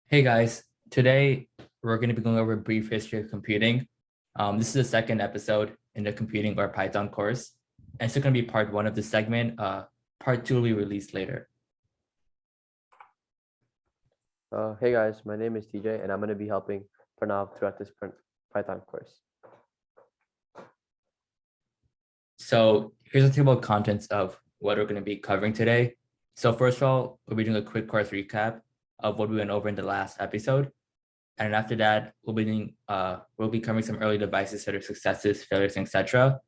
Hey guys, today we're going to be going over a brief history of computing. This is the second episode in the computing or Python course, and it's going to be part one of the segment. Part two will be released later. Hey guys, my name is TJ and I'm going to be helping Pranav throughout this Python course. So here's the table of contents of what we're going to be covering today. So first of all, we'll be doing a quick course recap of what we went over in the last episode. And after that, we'll be covering some early devices, sort of successes, failures, etc.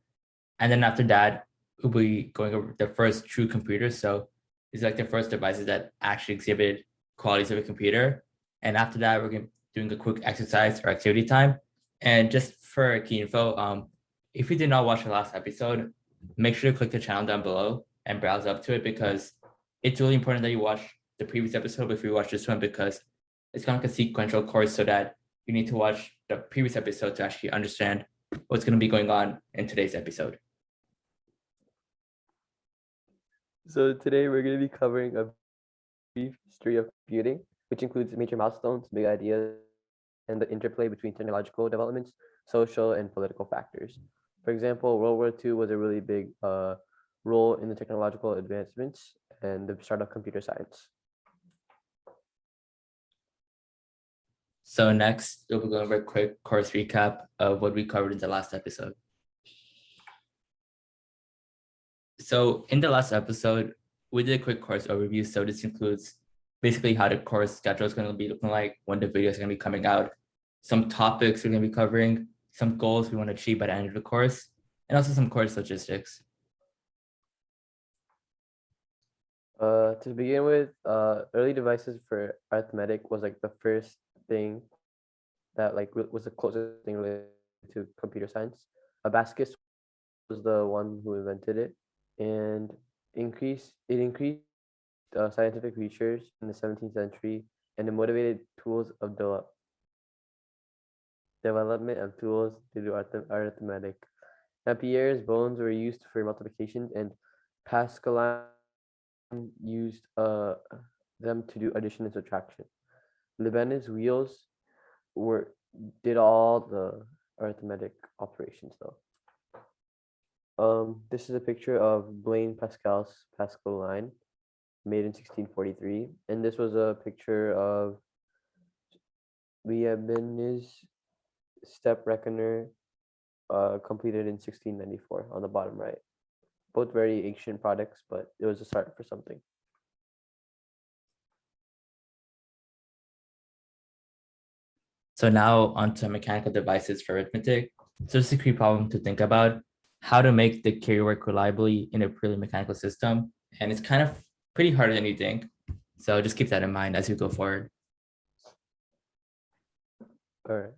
And then after that, we'll be going over the first true computers. So it's like the first devices that actually exhibit qualities of a computer. And after that, we're doing a quick exercise or activity time. And just for key info, if you did not watch the last episode, make sure to click the channel down below and browse up to it, because it's really important that you watch the previous episode before you watch this one, because it's kind of like a sequential course, so that you need to watch the previous episode to actually understand what's going to be going on in today's episode. So today we're going to be covering a brief history of computing, which includes major milestones, big ideas, and the interplay between technological developments, social and political factors. For example, World War II was a really big role in the technological advancements and the start of computer science. So next, we'll be going over a quick course recap of what we covered in the last episode. So in the last episode, we did a quick course overview. So this includes basically how the course schedule is going to be looking like, when the videos are going to be coming out, some topics we're going to be covering, some goals we want to achieve by the end of the course, and also some course logistics. To begin with, early devices for arithmetic was like the first thing that was the closest thing related to computer science. Abascus was the one who invented it, and increased scientific features in the 17th century, and it motivated tools of development of tools to do arithmetic. Ampère's bones were used for multiplication, and Pascaline used them to do addition and subtraction. Leibniz wheels did all the arithmetic operations though. This is a picture of Blaise Pascal's Pascal line, made in 1643, and this was a picture of Leibniz step reckoner, completed in 1694 on the bottom right. Both very ancient products, but it was a start for something. So now onto mechanical devices for arithmetic. So it's a key problem to think about, how to make the carry work reliably in a purely mechanical system. And it's kind of pretty harder than you think. So just keep that in mind as you go forward. All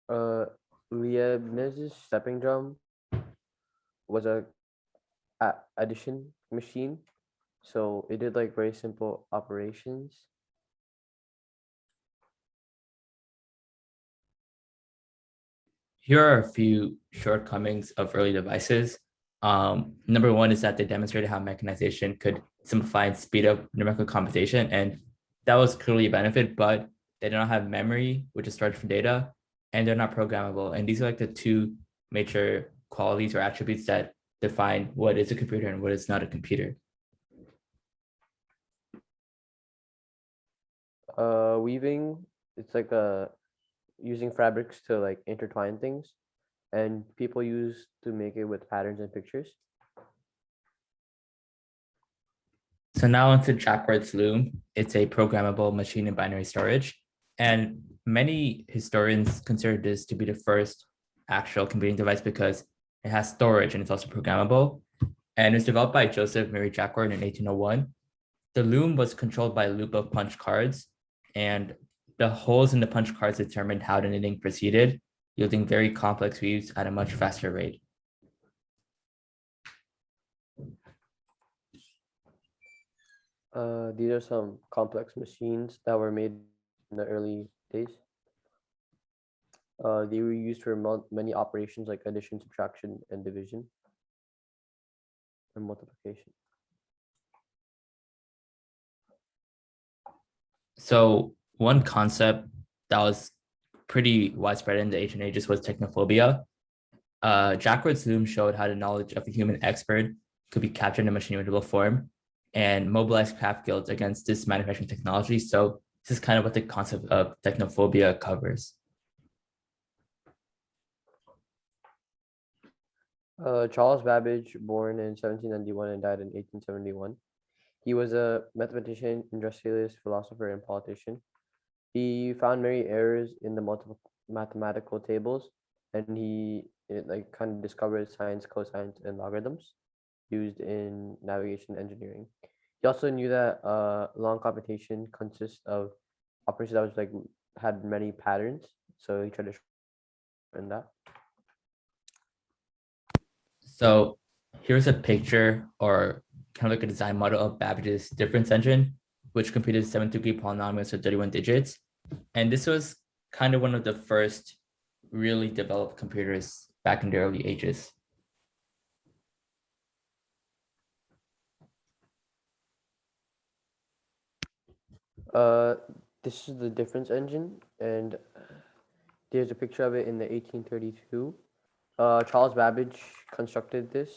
right. Leibniz's stepping drum was a addition machine, so it did like very simple operations. Here are a few shortcomings of early devices. Number one is that they demonstrated how mechanization could simplify and speed up numerical computation, and that was clearly a benefit, but they do not have memory, which is storage for data, and they're not programmable. And these are like the two major qualities or attributes that define what is a computer and what is not a computer. Weaving, it's like using fabrics to like intertwine things, and people used to make it with patterns and pictures. So now into Jackrabbits Loom. It's a programmable machine in binary storage. And many historians consider this to be the first actual computing device because it has storage and it's also programmable. And it was developed by Joseph Mary Jacquard in 1801. The loom was controlled by a loop of punch cards, and the holes in the punch cards determined how the knitting proceeded, yielding very complex weaves at a much faster rate. These are some complex machines that were made in the early days. They were used for many operations like addition, subtraction, and division, and multiplication. So one concept that was pretty widespread in the ancient ages was technophobia. Jackrabbits Loom showed how the knowledge of a human expert could be captured in a machine readable form and mobilize craft guilds against this manufacturing technology. So this is kind of what the concept of technophobia covers. Charles Babbage, born in 1791 and died in 1871. He was a mathematician, industrialist, philosopher, and politician. He found many errors in the multiple mathematical tables, and like kind of discovered sines, cosines, and logarithms used in navigation engineering. He also knew that long computation consists of operations that was like had many patterns, so he tried to shorten that. So here's a picture or kind of like a design model of Babbage's difference engine, which computed 7-degree polynomials with 31 digits. And this was kind of one of the first really developed computers back in the early ages. Uh, this is the difference engine, and there's a picture of it in the 1832. Charles Babbage constructed this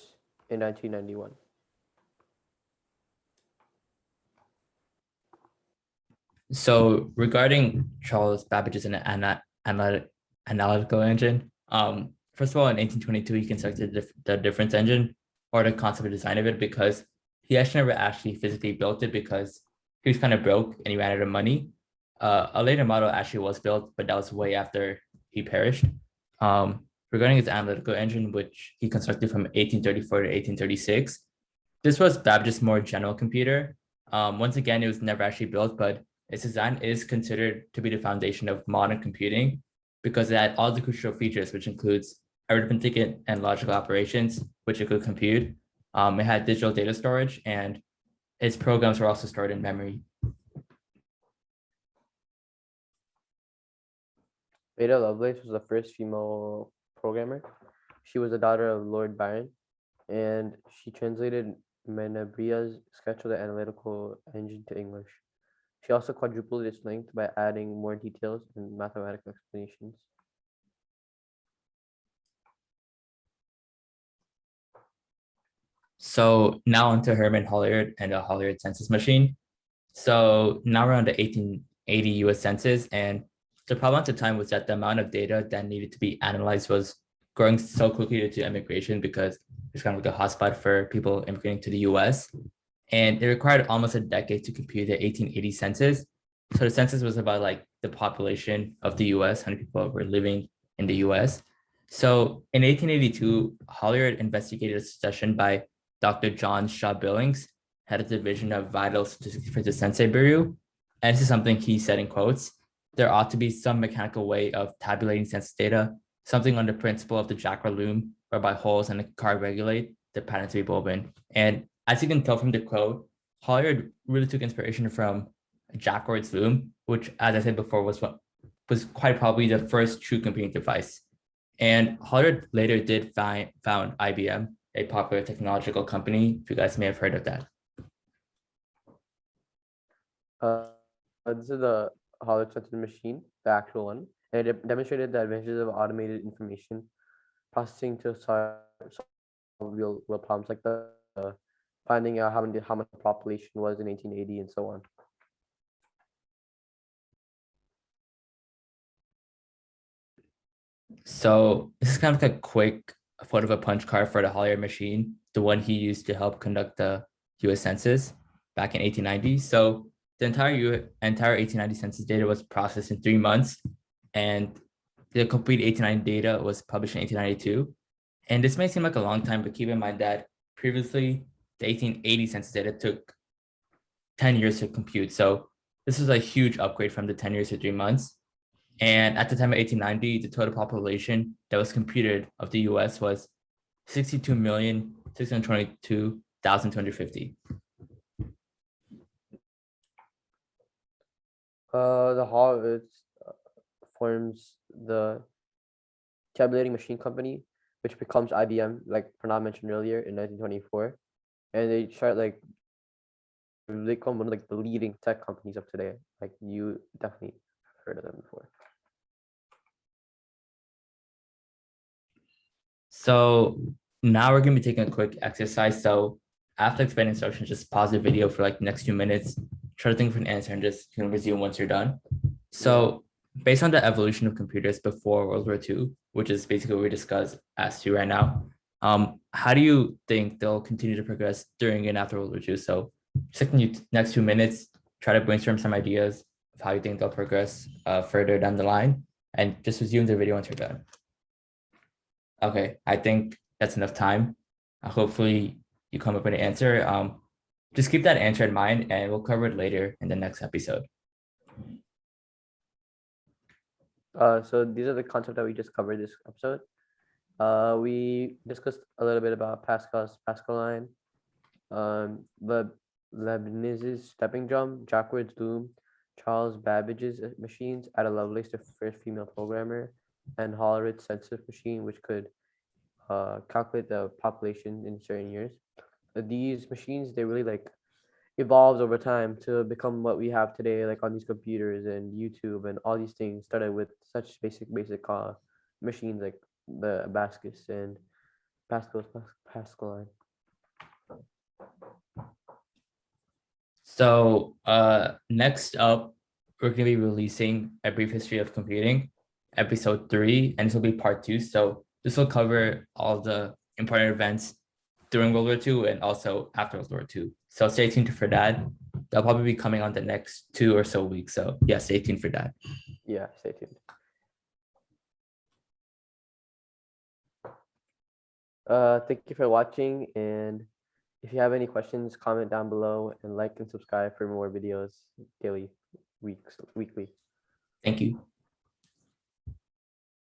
in 1991. So regarding Charles Babbage's analytical engine, first of all, in 1822, he constructed the difference engine or the concept of design of it because he actually never actually physically built it because he was kind of broke and he ran out of money. A later model actually was built, but that was way after he perished. Regarding his analytical engine, which he constructed from 1834 to 1836, this was Babbage's more general computer. Once again, it was never actually built, but its design is considered to be the foundation of modern computing because it had all the crucial features, which includes arithmetic and logical operations, which it could compute. It had digital data storage, and its programs were also stored in memory. Ada Lovelace was the first female programmer. She was the daughter of Lord Byron, and she translated Menebria's sketch of the analytical engine to English. She also quadrupled its length by adding more details and mathematical explanations. So now onto Herman Holliard and the Holliard census machine. So now we're on the 1880 US Census, and the problem at the time was that the amount of data that needed to be analyzed was growing so quickly due to immigration because it's kind of like a hotspot for people immigrating to the US. And it required almost a decade to compute the 1880 census. So the census was about like the population of the US, how many people were living in the US. So in 1882, Holliard investigated a suggestion by Dr. John Shaw Billings, head of the division of vital statistics for the Census Bureau. And this is something he said in quotes: there ought to be some mechanical way of tabulating census data, something on the principle of the Jackrabbits Loom, whereby holes in the card regulate the pattern to be woven. And as you can tell from the quote, Holliard really took inspiration from Jackrabbits Loom, which, as I said before, was quite probably the first true computing device. And Holliard later did found IBM, a popular technological company. If you guys may have heard of that. This is the Holliard census machine, the actual one, and it demonstrated the advantages of automated information processing to solve real problems like the finding out how much the population was in 1880 and so on. So this is kind of like a quick photo of a punch card for the Holliard machine, the one he used to help conduct the US Census back in 1890. So the entire 1890 census data was processed in 3 months, and the complete 1890 data was published in 1892. And this may seem like a long time, but keep in mind that previously the 1880 census data took 10 years to compute. So this was a huge upgrade from the 10 years to 3 months. And at the time of 1890, the total population that was computed of the US was 62,622,250. The Hall forms the tabulating machine company, which becomes IBM, like Pranav mentioned earlier in 1924, and they start like become one of like the leading tech companies of today. Like you definitely heard of them before. So now we're gonna be taking a quick exercise. So after explaining instructions, just pause the video for like the next 2 minutes, try to think of an answer, and just resume once you're done. So based on the evolution of computers before World War II, which is basically what we discussed as to right now, how do you think they'll continue to progress during and after World War II? So just like the next 2 minutes, try to brainstorm some ideas of how you think they'll progress further down the line, and just resume the video once you're done. Okay, I think that's enough time. Hopefully you come up with an answer. Just keep that answer in mind and we'll cover it later in the next episode. So these are the concepts that we just covered this episode. We discussed a little bit about Pascal's Pascal line, Leibniz's stepping drum, Jackrabbits Loom, Charles Babbage's machines, Ada Lovelace, the first female programmer, and Hollerith's census machine, which could calculate the population in certain years. These machines, they really like evolved over time to become what we have today, like on these computers and YouTube and all these things. Started with such basic machines like the Abascus and Pascal line. So next up, we're going to be releasing a brief history of computing, episode 3, and this will be part 2. So this will cover all the important events during World War II and also after World War II. So stay tuned for that. They'll probably be coming on the next 2 or so weeks. So yeah, stay tuned for that. Yeah, stay tuned. Thank you for watching, and if you have any questions, comment down below and like and subscribe for more videos daily, weekly. Thank you.